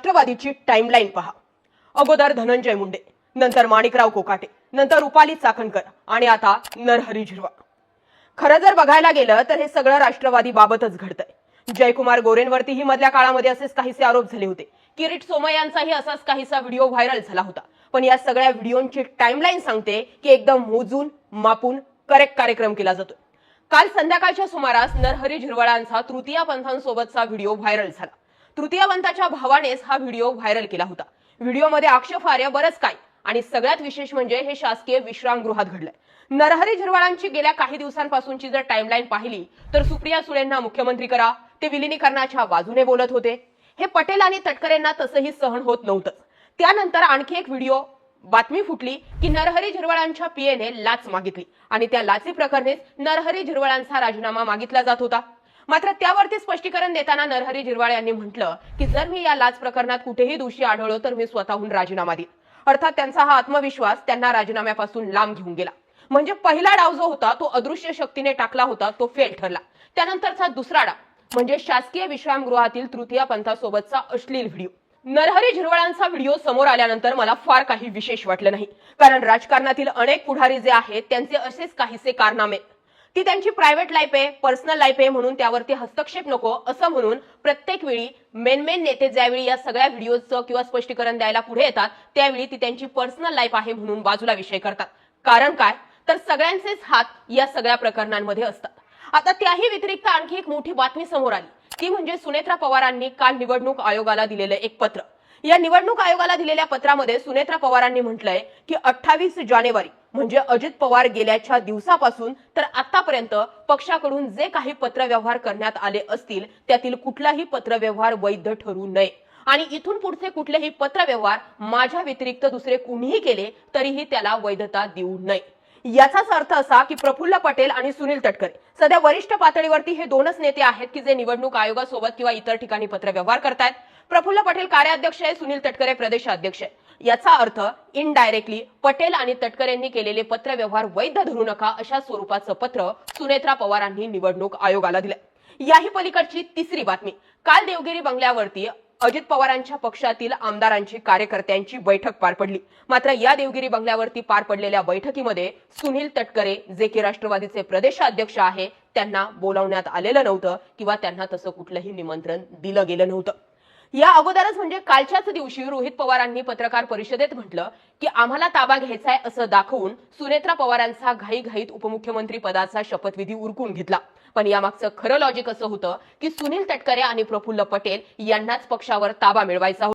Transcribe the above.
राष्ट्रवादीची टाइमलाईन पहा। अगोदर धनंजय मुंडे, नंतर माणिकराव कोकाटे, नंतर रुपाली चाकणकर आणि आता नरहरी झिरवाळ। खरं जर बघायला गेलं तर हे सगळं राष्ट्रवादी बाबतच घडतंय। जयकुमार गोरेंवरतीही मधल्या काळामध्ये असेच काहीसे आरोप झाले होते। किरीट सोमय्यांचाही असाच काहीसा व्हिडिओ व्हायरल झाला होता। पण या सगळ्या व्हिडिओंची टाइमलाईन सांगते की एकदम मोजून मापून करेक्ट कार्यक्रम केला जातो। काल संध्याकाळच्या सुमारास नरहरी झिरवाळांचा तृतीय पंथांसोबतचा व्हिडिओ व्हायरल झाला। तृतीय पंथाच्या भावानेच हा व्हिडिओ व्हायरल केला होता। व्हिडिओमध्ये आक्षेपार्ह बरंच काय आणि सगळ्यात विशेष म्हणजे हे शासकीय विश्रामगृहात घडलंय। नरहरी झिरवाळांची गेल्या काही दिवसांपासूनची जर टाइमलाईन पाहिली तर सुप्रिया सुळेंना मुख्यमंत्री करा, ते विलिनीकरणाच्या बाजूने बोलत होते। हे पटेल आणि तटकरेंना तसंही सहन होत नव्हतं। त्यानंतर आणखी एक व्हिडिओ बातमी फुटली की नरहरी झिरवाळांच्या पीएने लाच मागितली आणि त्या लाची प्रकरणीच नरहरी झिरवाळांचा राजीनामा मागितला जात होता। मात्र त्यावरती स्पष्टीकरण देताना नरहरी झिरवाळ यांनी म्हटलं की जर मी या लाच प्रकरणात कुठेही दोषी आढळलो तर मी स्वतःहून राजीनामा देईन। अर्थात त्यांचा हा आत्मविश्वास त्यांना राजीनाम्यापासून लांब घेऊन गेला। म्हणजे पहिला डाव जो होता तो अदृश्य शक्तीने टाकला होता तो फेल ठरला। त्यानंतरचा दुसरा डाव म्हणजे शासकीय विश्रामगृहातील तृतीय पंथासोबतचा अश्लील व्हिडिओ। नरहरी झिरवाळांचा व्हिडिओ समोर आल्यानंतर मला फार काही विशेष वाटलं नाही, कारण राजकारणातील अनेक पुढारी जे आहेत त्यांचे असेच काहीसे कारनामे। ती त्यांची प्रायव्हेट लाईफ आहे, पर्सनल लाईफ आहे म्हणून त्यावरती हस्तक्षेप नको असं म्हणून प्रत्येक वेळी मेन नेते ज्यावेळी या सगळ्या व्हिडिओचं किंवा स्पष्टीकरण द्यायला पुढे येतात त्यावेळी ती त्यांची पर्सनल लाईफ आहे म्हणून बाजूला विषय करतात। कारण काय तर सगळ्यांचेच हात या सगळ्या प्रकरणांमध्ये असतात। आता त्याही व्यतिरिक्त आणखी एक मोठी बातमी समोर आली, ती म्हणजे सुनेत्रा पवारांनी काल निवडणूक आयोगाला दिलेलं एक पत्र। या निवडणूक आयोगाला दिलेल्या पत्रामध्ये सुनेत्रा पवारांनी म्हटलंय की 28 जानेवारी म्हणजे अजित पवार गेल्याच्या दिवसापासून तर आतापर्यंत पक्षाकडून जे काही पत्रव्यवहार करण्यात आले असतील त्यातील कुठलाही पत्रव्यवहार वैध ठरू नये आणि इथून पुढचे कुठलेही पत्रव्यवहार माझ्या व्यतिरिक्त दुसरे कुणीही केले तरीही त्याला वैधता देऊ नये। याचाच अर्थ असा की प्रफुल्ल पटेल आणि सुनील तटकरे सध्या वरिष्ठ पातळीवरती हे दोनच नेते आहेत की जे निवडणूक आयोगासोबत किंवा इतर ठिकाणी पत्रव्यवहार करतायत। प्रफुल्ल पटेल कार्याध्यक्ष आहे, सुनील तटकरे प्रदेशाध्यक्ष आहे। याचा अर्थ इनडायरेक्टली पटेल आणि तटकरेंनी केलेले पत्रव्यवहार वैध धरू नका अशा स्वरूपाचं पत्र सुनेत्रा पवारांनी निवडणूक आयोगाला दिलं। याही पलीकडची तिसरी बातमी, काल देवगिरी बंगल्यावरती अजित पवारांच्या पक्षातील आमदारांची कार्यकर्त्यांची बैठक पार पडली। मात्र या देवगिरी बंगल्यावरती पार पडलेल्या बैठकीमध्ये सुनील तटकरे जे की राष्ट्रवादीचे प्रदेशाध्यक्ष आहे त्यांना बोलावण्यात आलेलं नव्हतं किंवा त्यांना तसं कुठलंही निमंत्रण दिलं गेलं नव्हतं। या अगोदरच म्हणजे कालच्याच दिवशी रोहित पवारांनी पत्रकार परिषदेत म्हटलं की आम्हाला ताबा घ्यायचाय असं दाखवून सुनेत्रा पवारांचा घाईघाईत उपमुख्यमंत्री पदाचा शपथविधी उरकून घेतला। पण यामागचं खरं लॉजिक असं होतं की सुनील तटकरे आणि प्रफुल्ल पटेल यांनाच पक्षावर ताबा मिळवायचा होता।